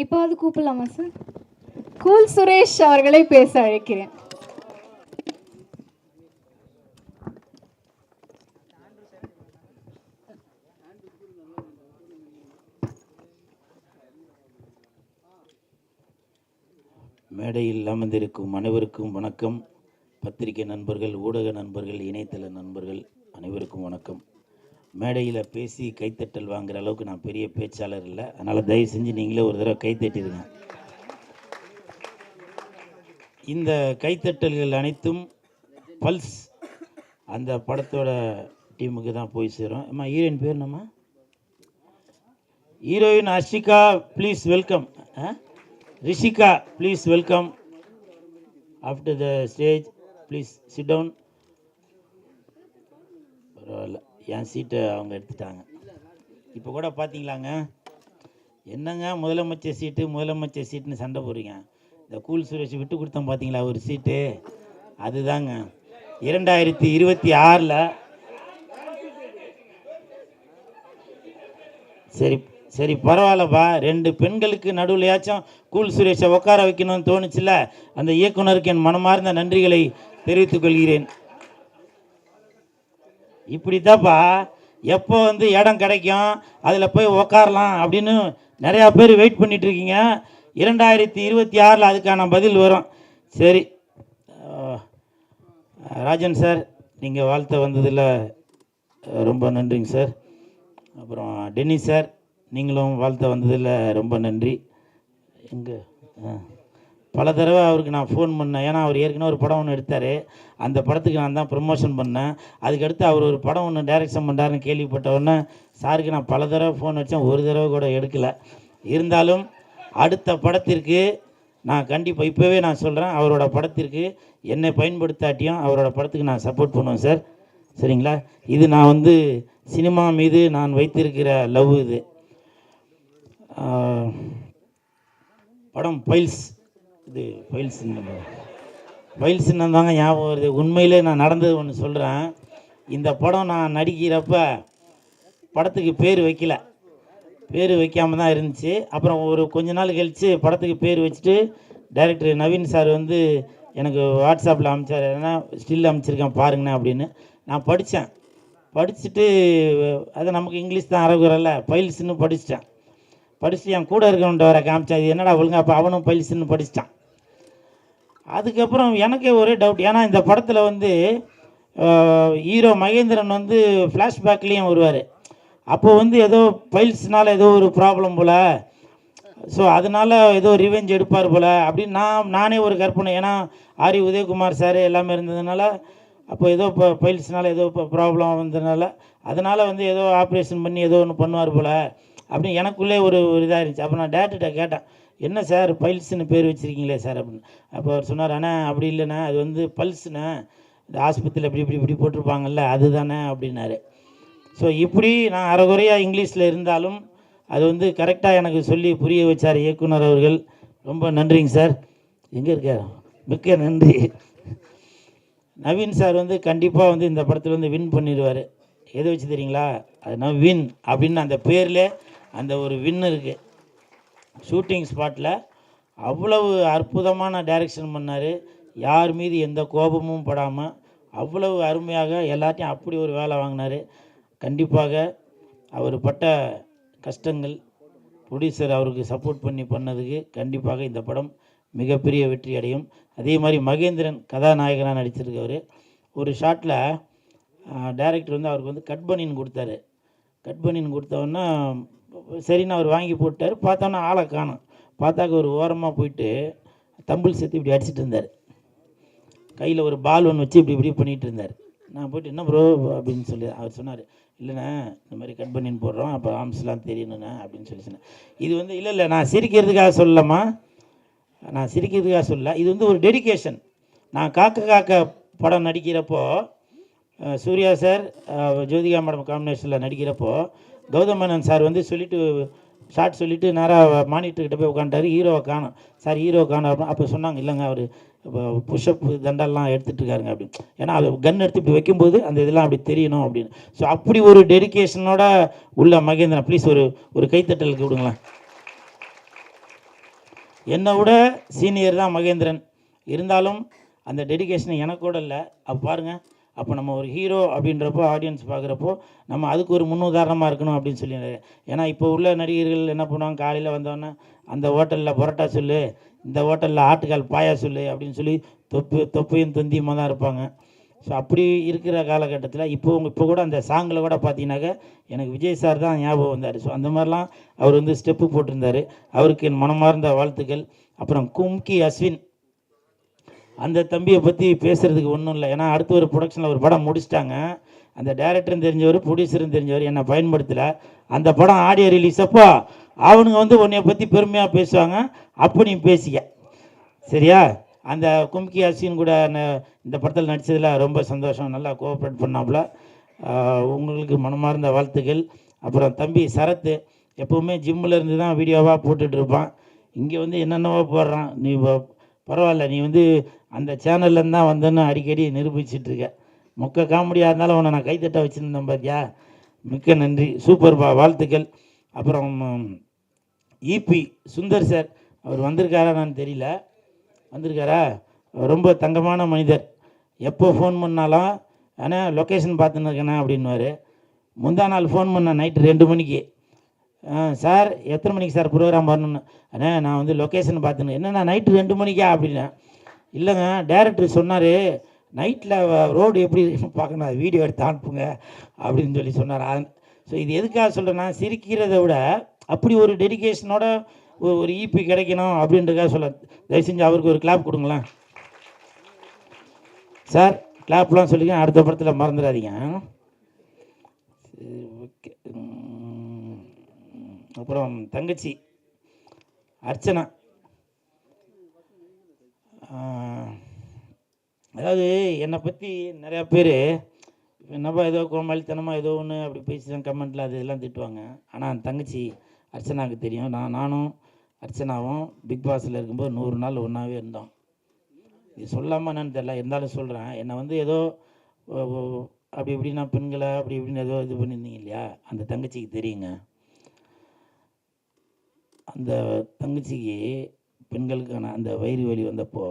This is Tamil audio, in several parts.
இப்போது கூப்பிடலாமா சார்? கூல் சுரேஷ் அவர்களை பேச அழைக்கிறேன். மேடையில் அமர்ந்திருக்கும் அனைவருக்கும் வணக்கம். பத்திரிகை நண்பர்கள், ஊடக நண்பர்கள், இணையதள நண்பர்கள் அனைவருக்கும் வணக்கம். மேடையில் பேசி கைத்தட்டல் வாங்குற அளவுக்கு நான் பெரிய பேச்சாளர் இல்லை, அதனால் தயவு செஞ்சு நீங்களே ஒரு தடவை கைத்தட்டிடுங்க. இந்த கைத்தட்டல்கள் அனைத்தும் பல்ஸ் அந்த படத்தோட டீமுக்கு தான் போய் சேரும். அம்மா ஹீரோயின் பேர் என்னம்மா? Heroine Ashika, please welcome. Rishika, please welcome. After the stage please sit down. பரவாயில்ல, என் சீட்டை அவங்க எடுத்துட்டாங்க. இப்போ கூட பார்த்தீங்களாங்க, என்னங்க முதலமைச்சர் சீட்டுன்னு சண்டை போடுறீங்க. இந்த கூல் சுரேஷ் விட்டு கொடுத்தோம் பார்த்தீங்களா ஒரு சீட்டு, அதுதாங்க 2026. சரி பரவாயில்லப்பா, 2 பெண்களுக்கு நடுவுலையாச்சும் கூல் சுரேஷை உட்கார வைக்கணும்னு தோணுச்சுல, அந்த இயக்குனருக்கு என் மனமார்ந்த நன்றிகளை தெரிவித்துக் கொள்கிறேன். இப்படித்தாப்பா எப்போ இடம் கிடைக்கும் அதில் போய் உக்காரலாம் அப்படின்னு நிறையா பேர் வெயிட் பண்ணிட்டு இருக்கீங்க. 2026 அதுக்கான பதில் வரும். சரி ராஜன் சார், நீங்கள் வாழ்த்த வந்ததில் ரொம்ப நன்றிங்க சார். அப்புறம் டென்னிஸ் சார், நீங்களும் வாழ்த்த வந்ததில் ரொம்ப நன்றி. எங்கே பல தடவை அவருக்கு நான் ஃபோன் பண்ணேன், ஏன்னா அவர் ஏற்கனவே ஒரு படம் ஒன்று எடுத்தார், அந்த படத்துக்கு நான் தான் ப்ரமோஷன் பண்ணேன். அதுக்கடுத்து அவர் ஒரு படம் ஒன்று டைரக்ஷன் பண்ணுறாருன்னு கேள்விப்பட்டவுடனே சாருக்கு நான் பல தடவை ஃபோன் அடித்தேன், ஒரு தடவை கூட எடுக்கலை. இருந்தாலும் அடுத்த படத்திற்கு நான் கண்டிப்பாக இப்போவே நான் சொல்கிறேன், அவரோட படத்திற்கு என்னை பயன்படுத்தாட்டியும் அவரோட படத்துக்கு நான் சப்போர்ட் பண்ணுவேன் சார். சரிங்களா? இது நான் சினிமா மீது நான் வைத்திருக்கிற லவ். இது படம் ஃபைல்ஸ், இது ஃபைல்ஸ்ன்னு தாங்க ஞாபகம் வருது. உண்மையிலே நான் நடந்தது ஒன்று சொல்கிறேன். இந்த படம் நான் நடிக்கிறப்ப படத்துக்கு பேர் வைக்காமல் தான் இருந்துச்சு. அப்புறம் ஒரு கொஞ்ச நாள் கழித்து படத்துக்கு பேர் வச்சுட்டு டைரக்டர் நவீன் சார் எனக்கு வாட்ஸ்அப்பில் அனுப்பிச்சார், ஏன்னா ஸ்டில் அனுப்பிச்சிருக்கேன் பாருங்கண்ணே அப்படின்னு. நான் படிச்சுட்டு அது நமக்கு இங்கிலீஷ் தான் அரகுறல்ல, ஃபைல்ஸ்ன்னு படிச்சுட்டு என் கூட இருக்கவன்ட்ட வர காமிச்சேன், இது என்னடா ஒழுங்கா. அப்போ அவனும் ஃபைல்ஸ்ன்னு படிச்சிட்டான். அதுக்கப்புறம் எனக்கே ஒரே டவுட், ஏன்னா இந்த படத்தில் ஹீரோ மகேந்திரன் ஃப்ளாஷ்பேக்லேயும் வருவார். அப்போ ஏதோ ஃபைல்ஸ்னால் ஏதோ ஒரு ப்ராப்ளம் போல், ஸோ அதனால் ஏதோ ரிவெஞ்ச் எடுப்பார் போல் அப்படின்னு நானே ஒரு கற்பனை. ஏன்னா ஆரி உதயகுமார் சார் எல்லாமே இருந்ததுனால, அப்போ ஏதோ இப்போ ஃபைல்ஸ்னால் ஏதோ இப்போ ப்ராப்ளம் வந்ததுனால, அதனால் ஏதோ ஆப்ரேஷன் பண்ணி ஏதோ ஒன்று பண்ணுவார் போல் அப்படின்னு எனக்குள்ளே ஒரு இதாக இருந்துச்சு. அப்போ நான் டேரக்டர்கிட்ட கேட்டேன், என்ன சார் ஃபைல்ஸ்ன்னு பேர் வச்சுருக்கீங்களே சார் அப்படின்னு. அப்போ அவர் சொன்னார், அண்ணா அப்படி இல்லைண்ணே, அது பல்ஸ்ண்ணே, இந்த ஆஸ்பத்திரியில் இப்படி போட்டிருப்பாங்கல்ல அதுதானே அப்படின்னாரு. ஸோ இப்படி நான் அரைகுறையாக இங்கிலீஷில் இருந்தாலும் அது கரெக்டாக எனக்கு சொல்லி புரிய வச்சார் இயக்குனர் அவர்கள். ரொம்ப நன்றிங்க சார். எங்கே இருக்கார்? மிக்க நன்றி. நவீன் சார் கண்டிப்பாக இந்த படத்தில் வின் பண்ணிடுவார். எதை வச்சு தெரியுங்களா? அது வின் அப்படின்னு அந்த பேரில் அந்த ஒரு வின் இருக்குது. ஷூட்டிங் ஸ்பாட்டில் அவ்வளவு அற்புதமான டைரக்ஷன் பண்ணார். யார் மீது எந்த கோபமும் படாமல் அவ்வளவு அருமையாக எல்லாத்தையும் அப்படி ஒரு வேலை வாங்கினார். கண்டிப்பாக அவர் பட்ட கஷ்டங்கள், ப்ரொடியூசர் அவருக்கு சப்போர்ட் பண்ணதுக்கு கண்டிப்பாக இந்த படம் மிகப்பெரிய வெற்றி அடையும். அதே மாதிரி மகேந்திரன் கதாநாயகனாக நடிச்சிருக்கவர். ஒரு ஷாட்டில் டைரக்டர் அவருக்கு கட் பனின்னு கொடுத்தாரு. கட் பனின்னு கொடுத்தோன்னா சரின்னு அவர் வாங்கி போட்டார். பார்த்தோன்னா ஆளை காணும். பார்த்தாக்க ஒரு ஓரமாக போயிட்டு தம்பிள் சேர்த்து இப்படி அடிச்சிட்டு இருந்தார். கையில் ஒரு பால் ஒன்று வச்சு இப்படி பண்ணிகிட்டு இருந்தார். நான் போய்ட்டு என்ன ப்ரோ அப்படின்னு சொல்லி அவர் சொன்னார், இல்லைண்ணா இந்த மாதிரி கட் பண்ணின்னு போடுறோம், அப்போ ஆம்ஸ்லாம் தெரியணுண்ணா அப்படின்னு சொன்னேன். இது இல்லை நான் சிரிக்கிறதுக்காக சொல்லலாமா, நான் சிரிக்கிறதுக்காக சொல்ல, இது ஒரு டெடிக்கேஷன். நான் காக்க படம் நடிக்கிறப்போ சூர்யா சார் ஜோதிகா மேடம் காம்பினேஷனில் நடிக்கிறப்போ கௌதம் மேனன் சார் சொல்லிவிட்டு ஷார்ட் சொல்லிவிட்டு நேராக மானிட்டர்கிட்ட போய் உட்காந்துட்டார். ஹீரோவை காணும் சார், ஹீரோ காணும் அப்படின்னு. அப்போ சொன்னாங்க, இல்லைங்க அவர் புஷ்அப் தண்டெல்லாம் எடுத்துகிட்டு இருக்காருங்க அப்படின்னு. ஏன்னா அது கன் எடுத்து இப்படி வைக்கும்போது அந்த இதெல்லாம் அப்படி தெரியணும் அப்படின்னு. ஸோ அப்படி ஒரு டெடிக்கேஷனோட உள்ள மகேந்திரன், ப்ளீஸ் ஒரு கைத்தட்டலுக்கு விடுங்களேன். என்னை விட சீனியர் தான் மகேந்திரன். இருந்தாலும் அந்த டெடிகேஷன் எனக்கு கூட இல்லை. அப்போ பாருங்கள், அப்போ நம்ம ஒரு ஹீரோ அப்படின்றப்போ ஆடியன்ஸ் பார்க்குறப்போ நம்ம அதுக்கு ஒரு முன்னுதாரணமாக இருக்கணும் அப்படின்னு சொல்லி. ஏன்னா இப்போ உள்ள நடிகர்கள் என்ன பண்ணுவாங்க, காலையில் வந்தோடனே அந்த ஹோட்டலில் பரோட்டா சொல்லு, இந்த ஹோட்டலில் ஆட்டுக்கால் பாயா சொல்லு அப்படின்னு சொல்லி தொப்பையும் தொந்தியுமாக தான் இருப்பாங்க. ஸோ அப்படி இருக்கிற காலகட்டத்தில் இப்போ கூட அந்த சாங்கில் கூட பார்த்தீங்கன்னாக்க எனக்கு விஜய் சார் தான் ஞாபகம் வந்தார். ஸோ அந்த மாதிரிலாம் அவர் வந்து ஸ்டெப்பு போட்டிருந்தார். அவருக்கு என் மனமார்ந்த வாழ்த்துக்கள். அப்புறம் கும்கி அஸ்வின், அந்த தம்பியை பற்றி பேசுகிறதுக்கு ஒன்றும் இல்லை. ஏன்னா அடுத்து ஒரு ப்ரொடக்ஷனில் ஒரு படம் முடிச்சிட்டாங்க. அந்த டைரக்டரும் தெரிஞ்சவர், ப்ரொடியூசரும் தெரிஞ்சவர், என்னை பயன்படுத்தலை. அந்த படம் ஆடியோ ரிலீஸ் அப்போ அவனுங்க வந்து உன்னைய பற்றி பெருமையாக பேசுவாங்க. அப்போ நீ பேசிக்க, சரியா? அந்த கும்கி அஸ்வின் கூட இந்த படத்தில் நடித்ததில் ரொம்ப சந்தோஷம். நல்லா கோஆப்ரேட் பண்ணாப்புல. உங்களுக்கு மனமார்ந்த வாழ்த்துக்கள். அப்புறம் தம்பி சரத்து எப்போவுமே ஜிம்மில் இருந்து தான் வீடியோவாக போட்டுட்ருப்பான். இங்கே வந்து என்னென்னவோ போடுறான். நீ பரவாயில்ல, நீ வந்து அந்த சேனல்லேருந்து தான் வந்தேன்னு அடிக்கடி நிரூபிச்சிட்ருக்க. மொக்க காமெடியாக இருந்தாலும் உன்னை நான் கைத்தட்ட வச்சுருந்தேன் பார்த்தியா. மிக்க நன்றி, சூப்பர்பா, வாழ்த்துக்கள். அப்புறம் இபி சுந்தர் சார், அவர் வந்திருக்காரா நான் தெரியல. வந்திருக்காரா? ரொம்ப தங்கமான மனிதர். எப்போ ஃபோன் பண்ணாலும் ஆனால் லொக்கேஷன் பார்த்துன்னு இருக்கேண்ணா அப்படின்வார். முந்தா நாள் ஃபோன் பண்ணேன் நைட்டு 2 மணிக்கு. சார் எத்தனை மணிக்கு சார் ப்ரோக்ராம் வரணுன்னு? அண்ணா நான் வந்து லொக்கேஷன் பார்த்துன்னு. என்னண்ணா நைட்டு 2 மணிக்கா அப்படின்னேன். இல்லைங்க, டைரக்டர் சொன்னார் நைட்டில் ரோடு எப்படி பார்க்கணும், அது வீடியோ எடுத்து அனுப்புங்க அப்படின்னு சொல்லி சொன்னார். ஸோ இது எதுக்காக சொல்கிறேன்னா, சிரிக்கிறத விட அப்படி ஒரு டெடிகேஷனோட ஒரு இபி கிடைக்கணும் அப்படின்றதுக்காக சொல்ல. தயவு செஞ்சு அவருக்கு ஒரு கிளாப் கொடுங்களேன் சார். கிளாப்லாம் சொல்லிக்க, அடுத்த படத்தில் மறந்துடாதீங்க. ஓகே. அப்புறம் தங்கச்சி அர்ச்சனா, அதாவது என்னை பற்றி நிறையா பேர் என்னப்பா ஏதோ கோமாளித்தனமாக ஏதோ ஒன்று அப்படி பேசிதான் கமெண்ட்டில் அது இதெல்லாம் திட்டுவாங்க. ஆனால் தங்கச்சி அர்ச்சனாவுக்கு தெரியும். நானும் அர்ச்சனாவும் பிக் பாஸில் இருக்கும்போது 100 நாள் ஒன்றாவே இருந்தோம். இது சொல்லாமல் என்னன்னு தெரியல, இருந்தாலும் சொல்கிறேன். என்னை வந்து ஏதோ அப்படி இப்படின்னா பெண்களை அப்படி இப்படின்னு ஏதோ இது பண்ணியிருந்தீங்க இல்லையா, அந்த தங்கச்சிக்கு தெரியுங்க. அந்த தங்கச்சிக்கு பெண்களுக்கான அந்த வயிறு வலி வந்தப்போ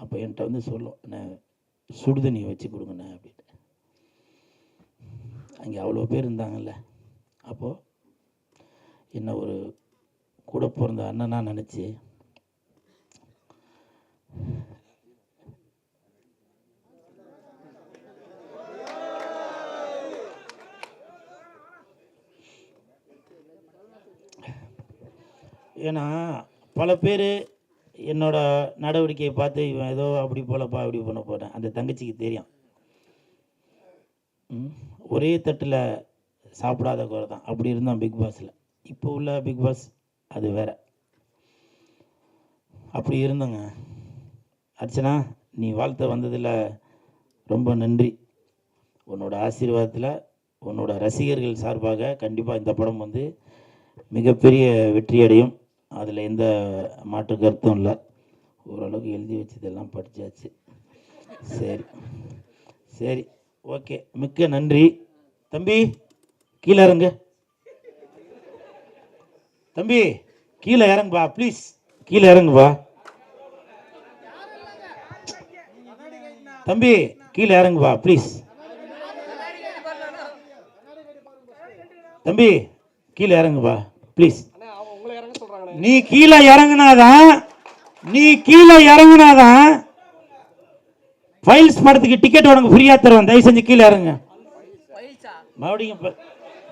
அப்போ என்கிட்ட வந்து சொல்லும், என்ன சுடுதண்ணி வச்சு கொடுங்கண்ணே அப்படின்ட்டு. அங்கே அவ்வளோ பேர் இருந்தாங்கல்ல. அப்போது என்ன ஒரு கூட பிறந்த அண்ணனா நினச்சி ஏன்னா பல பேர் என்னோட நடவடிக்கையை பார்த்து இவன் ஏதோ அப்படி போலப்பா அப்படி பண்ண போகிறேன். அந்த தங்கச்சிக்கு தெரியும். ஒரே தட்டில் சாப்பிடாத குறை தான். அப்படி இருந்தான் பிக் பாஸில். இப்போ உள்ள பிக் பாஸ் அது வேற. அப்படி இருந்தங்க. அர்ச்சனா, நீ வாழ்த்த வந்ததில் ரொம்ப நன்றி. உன்னோட ஆசீர்வாதத்தில், உன்னோட ரசிகர்கள் சார்பாக கண்டிப்பாக இந்த படம் வந்து மிகப்பெரிய வெற்றி அடையும். அதில் எந்த மாற்று கருத்தும் இல்லை. ஓரளவுக்கு எழுதி வச்சதெல்லாம் படித்தாச்சு. சரி சரி, ஓகே, மிக்க நன்றி. தம்பி கீழே இறங்கு. தம்பி கீழே இறங்குப்பா, ப்ளீஸ் கீழே இறங்குப்பா. தம்பி கீழே இறங்குப்பா ப்ளீஸ். தம்பி கீழே இறங்குப்பா ப்ளீஸ். நீ கீழே இறங்குனாதான் ஃபைல்ஸ் படத்துக்கு டிக்கெட் உனக்கு ஃப்ரீயா தருவேன். தயவு செஞ்சு கீழே இறங்க. மறுபடியும்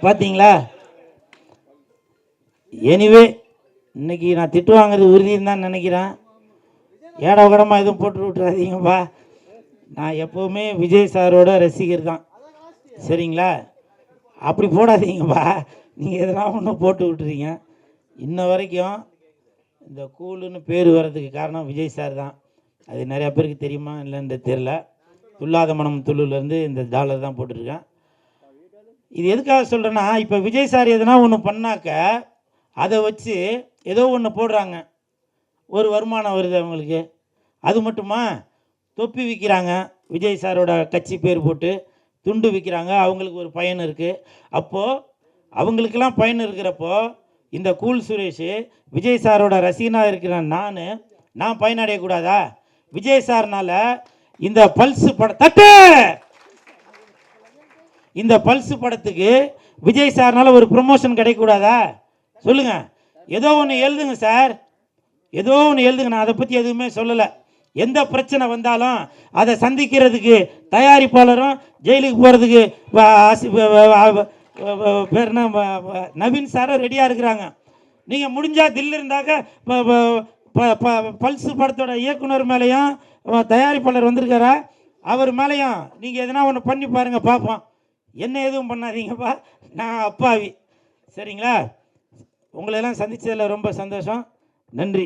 பார்த்தீங்களா? எனிவே இன்னைக்கு நான் திட்டு வாங்குறது உறுதின்னு தான் நினைக்கிறேன். ஏடா கூடமா எதுவும் போட்டு விட்டுறாதீங்கப்பா. நான் எப்போவுமே விஜய் சாரோட ரசிகர் தான், சரிங்களா? அப்படி போடாதீங்கப்பா. நீங்கள் எதனா ஒன்று போட்டு விட்டுறீங்க. இன்ன வரைக்கும் இந்த கூலுன்னு பேர் வர்றதுக்கு காரணம் விஜய் சார் தான். அது நிறையா பேருக்கு தெரியுமா இல்லைன்னு தெரில. துல்லாத மனம் துள்ளுலேருந்து இந்த டாலர் தான் போட்டிருக்கேன். இது எதுக்காக சொல்கிறேன்னா, இப்போ விஜய் சார் எதனா ஒன்று பண்ணாக்க அதை வச்சு ஏதோ ஒன்று போடுறாங்க, ஒரு வருமானம் வருது அவங்களுக்கு. அது மட்டுமா, தொப்பி விற்கிறாங்க, விஜய் சாரோட கட்சி பேர் போட்டு துண்டு விற்கிறாங்க, அவங்களுக்கு ஒரு பயன் இருக்குது. அப்போது அவங்களுக்கெல்லாம் பயன் இருக்கிறப்போ இந்த கூல் சுரேஷ் விஜய் சாரோட ரசிகனாக இருக்கிற நான் பயனடையக்கூடாதா? விஜய் சார்னால இந்த பல்ஸ் இந்த பல்ஸ் படத்துக்கு விஜய் சார்னால ஒரு ப்ரொமோஷன் கிடைக்கக்கூடாதா? சொல்லுங்க. ஏதோ ஒன்று எழுதுங்க சார், ஏதோ ஒன்று எழுதுங்க. நான் அதை பற்றி எதுவுமே சொல்லலை. எந்த பிரச்சனை வந்தாலும் அதை சந்திக்கிறதுக்கு தயாரிப்பாளரும் ஜெயிலுக்கு போகிறதுக்கு பேர் என்ன நவீன் சாரும் ரெடியாக இருக்கிறாங்க. நீங்கள் முடிஞ்சால் தில்லு இருந்தாக்க பல்ஸ் படத்தோட இயக்குனர் மேலேயும் தயாரிப்பாளர் வந்திருக்காரா, அவர் மேலேயும் நீங்கள் எதனா ஒன்று பண்ணி பாருங்கள், பார்ப்போம். என்ன எதுவும் பண்ணாதீங்கப்பா, நான் அப்பாவி. சரிங்களா? உங்களெல்லாம் சந்தித்ததில் ரொம்ப சந்தோஷம். நன்றி.